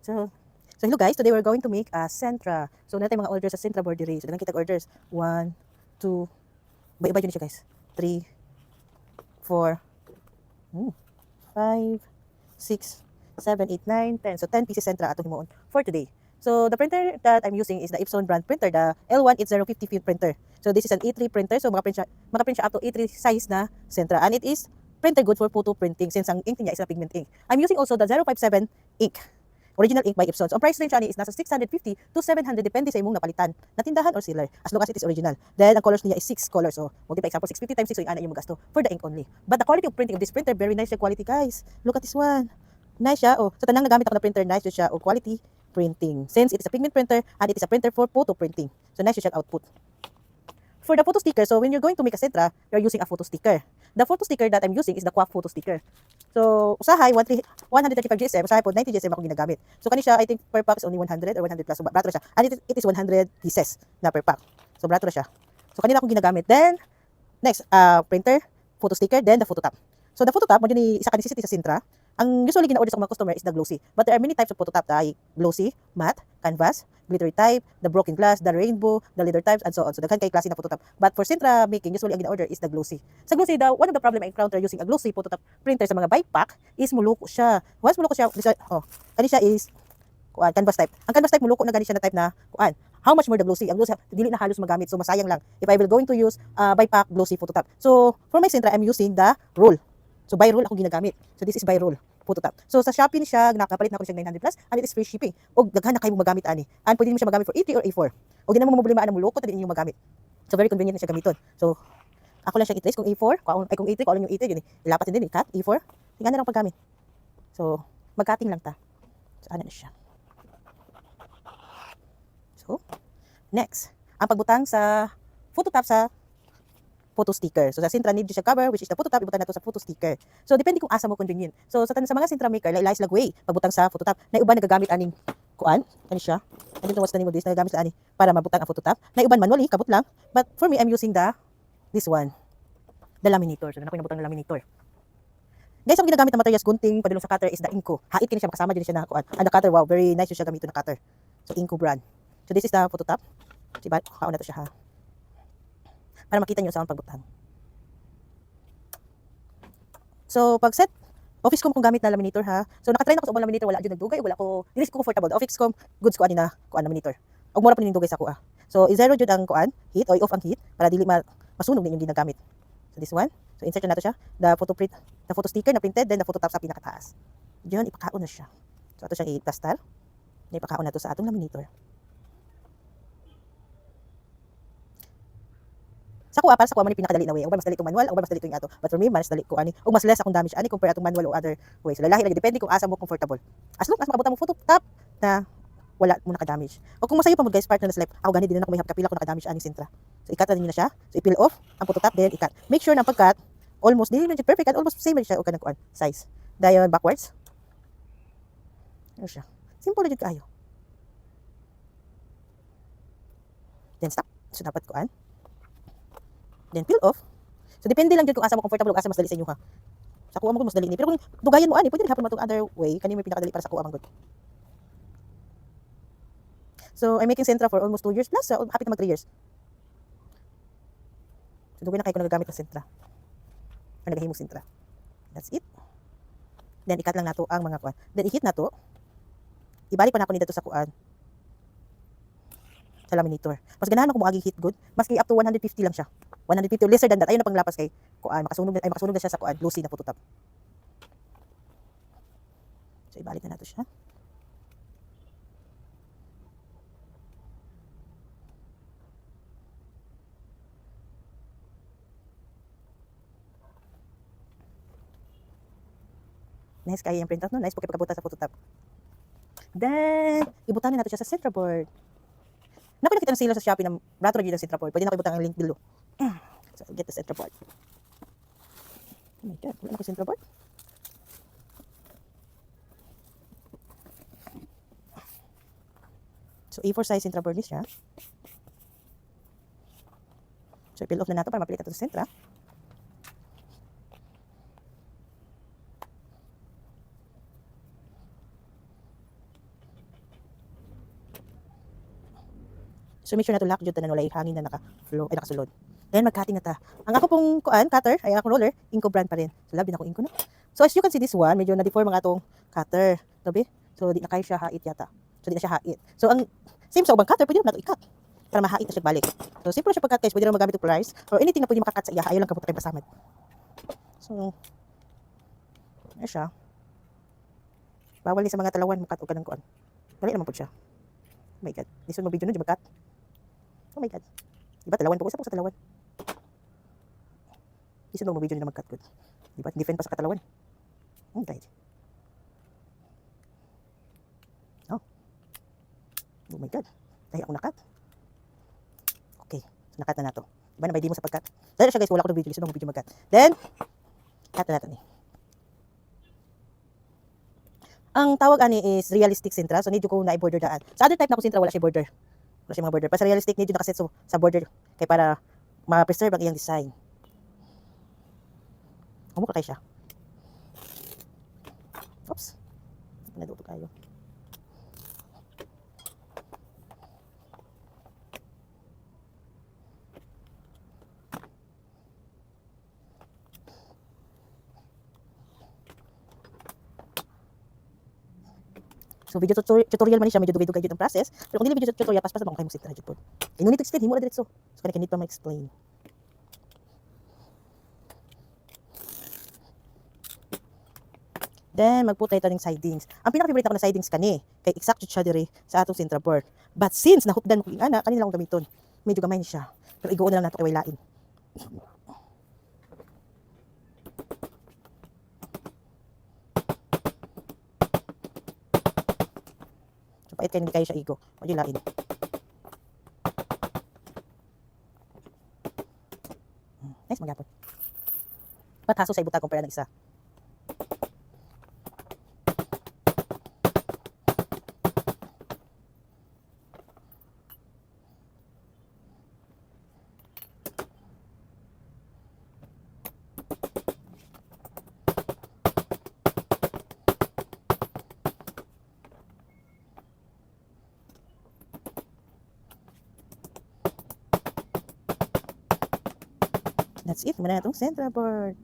So, so hello guys, today we're going to make a Sentra. So, natin mga orders sa Sentra board diri. So, dagang kita orders. 1, 2, iba-iba yun siya guys. 3, 4, 5, 6, 7, 8, 9, 10. So, 10 pieces Sentra atong himuon for today. So, the printer that I'm using is the Epson brand printer, the L18050 feet printer. So, this is an A3 printer. So, makaprint siya up to A3 size na Sentra. And it is printer good for photo printing since ang ink niya is a pigment ink. I'm using also the 057 ink. Original ink by Epson. So, ang price range ani is nasa 650 to 700 depende sa imong napalitan na tindahan or seller as long as it is original. Then, ang colors niya is 6 colors. So, multiply example 650 times 6 so yung ana yung magasto for the ink only. But the quality of printing of this printer, very nice siya quality guys. Look at this one. Nice siya. Oh, so tanang nagamit ako na printer, nice siya. Oh, quality printing. Since it is a pigment printer and it is a printer for photo printing. So, nice siya output. For the photo sticker, so when you're going to make a Sentra, you're using a photo sticker. The photo sticker that I'm using is the Quack photo sticker. So, usahay, 135 GSM, usahay po, 90 GSM ako ginagamit. So, kani siya, I think per pack is only 100 or 100 plus. So, brato siya. And it is 100 pieces na per pack. So, brato siya. So, kanina akong ginagamit. Then, next, printer, photo sticker, then the photo top. So, the photo top, mo din isa ka necessity sa Sentra. Ang usually gina-order sa mga customer is the glossy. But there are many types of photo top, like glossy, matte, canvas, glittery type, the broken glass, the rainbow, the leather types, and so on. So, daghan kay klase na photo top. But for Sentra making, usually ang gina-order is the glossy. Sa glossy, one of the problem I encounter using a glossy photo top printer sa mga bypack is muluko siya. Once muluko siya, kani siya is canvas type. Ang canvas type muluko na gani siya na type na how much more the glossy? Ang glossy dili na halos magamit, so masayang lang if I will going to use bypack glossy photo top. So for my Sentra, I'm using the roll. So by roll ako ginagamit. So this is by roll photo top. So sa Shopee ni siya, nakapalit na ako siya 900 plus and it is free shipping. Og daghan na kayo magamit ani. And pwede mo siya magamit for A3 or A4. Og di na mo problema ana mulukot na din yung magamit. So very convenient na siya gamiton. So ako lang siya i-trace kung A4, kung A3, kung ano yung A3 yun ilapat din cut A4. Tingnan na lang paggamit. So mag-cutting lang ta. So ano na siya. So next, ang pagbutang sa photo top sa photo sticker. So sa Sentra need siya cover which is the photo top ibutan nato sa photo sticker. So depende kung asa mo convenient. So sa mga Sentra maker lain lag way pagbutang sa photo top. Na uban nagagamit aning kuan, kani siya. I don't know what's the name of this, nagagamit ani para mabutang ang photo top. Na uban manually kabut lang. But for me I'm using this one. The laminator. So na ko nabutang na laminator. Guys, ang ginagamit na materials gunting padulong sa cutter is the Inco. Hait kini siya makasama din siya na kuan. And the cutter, wow, very nice siya gamiton na cutter. So Inco brand. So this is the photo top. Diba? Kaon na to siya ha. Para makita nyo sa akong pagbutang. So, pag set, Officecom kung gamit na laminator ha. So, nakatry na ko sa ubang laminator, wala dyan nagdugay, wala ko, dili ko comfortable. The Officecom, goods ko ani na, kuan laminator. Og mura pa nin dugay sa kuha. So, i-zero jud ang kuan, heat, o i-off ang heat, para dili masunog ninyong ginagamit. So, this one. So, insert na nato siya. The photo sticker na printed, then the photo top sa pinakataas. Diyan, ipakaon na siya. So, ato siyang i-plaster. Ipakaon na to sa atong laminator. Sa kuha para sa kuha man pinakadali na way. Ug mas dali itong manual, ug mas dali itong ato. But for me, mas dali ko ani, ug mas less akong damage ani compare atong manual o other way. So lalahi lagi depende kung asa mo comfortable. As long as makabutang mo photo top na wala mo naka-damage. O kung masayo pa mo guys partner na slip, ako gani din na ako may kapila ko naka-damage ani Sentra. So i-cut na niyo na siya. So i-peel off ang photo top then i-cut. Make sure na pag-cut almost dili na perfect and almost same siya o kanang kuan size. Dayon backwards. Ano siya? Simple jud kaayo. Then stop. So dapat kuan. Then peel off. So depende lang jud kung asa mo comfortable ug asa mas dali sa inyo ha. Sa kuha mo mas dali ni. Pero kung dugayan mo ani, pwede rin hapon matong other way, kani may pinakadali para sa kuha man gud. So I'm making Sentra for almost 2 years plus, so happy na mag 3 years. So dugay na kay ko nagagamit ng Sentra. Ang nagahimo Sentra. That's it. Then i-cut lang nato ang mga kuan. Then i-heat nato. Ibalik pa na ako ni dito sa kuan. Sa laminator. Mas ganahan ako mo agi heat good, maski up to 150 lang siya. 150 or lesser than that. Ayun na panglapas kay kuan, makasunog na siya sa kuan, glossy na photo top. So ibalik na nato siya. Nice kaya yung printout no, nice po kay pagkabutan sa photo top. Then ibutan na nato siya sa Sentra board. Naku nakita ng seller sa Shopee ng brato na ng Sentra board. Pwede na ko ibutang ang link below. So get the Sentra board. Oh my god, wala na ko Sentra board. So A4 size Sentra board ni siya. So peel off na nato para mapilit nato sa Sentra. So make sure na to lock jud tanan walay hangin na naka-flow ay nakasulod. Then mag-cutting na ta. Ang ako pong cutter ay ako roller, Inco brand pa rin. So love din ako Inco no. So as you can see this one, medyo na-deform ang atong cutter. Tabi? So di na kaya siya hait yata. So di na siya hait. So ang same sa ubang cutter, pwede mo na to i-cut para mahait na siya balik. So simple siya pag-cut guys, pwede rin magamit og pliers or anything na pwede makakat sa iya, ayaw lang kabuta kay basamad. So ano siya? Bawal ni sa mga talawan makat og kanang kuan. Dali naman po siya. Oh my god. Listen mo video nun, di makat. Oh my god. Diba talawan po? Isa po sa talawan. Listen mo video nila magkat good. Diba? Defend pa sa katalawan. Oh god. Oh. Oh my god. Dahil ako nakat. Okay. So nakat na nato. Diba na may demo sa pagkat. Dahil siya guys, wala ko ng video. Listen mo video magkat. Then, cut na natin eh. Ang tawag ani is realistic sintra. So need ko na i-border daan. Sa other type na ko sintra wala siya border. Wala siya mga border. Para sa realistic need nakaset so, sa border kay para ma-preserve ang iyang design. Amo ka kay siya. Oops. Pinaduto kayo. So video tutorial man ni siya, medyo dugay-dugay jud ang process. Pero kung dili video tutorial pas-pas ba kay mo sintra jud pod. No need to explain, himo na diretso. So kanang need pa ma-explain. Then magputay ta ning sidings. Ang pinaka-favorite ako na sidings kani kay exact jud siya diri sa atong sintra board. But since nahupdan mo kung ana, kanila akong gamiton. Medyo gamay ni siya. Pero igoon na lang nato kay waylain. Pait kay hindi kayo siya igo. O di lain. Nice magyapon. Pataso sa ibutang kumpara ng isa. That's it. Muna na itong central board.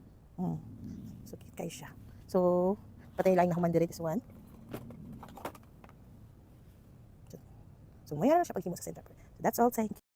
So, cute kayo siya. So, patay lang na human direct this one. So, maya na siya paghimo sa central board. So, that's all. Thank you.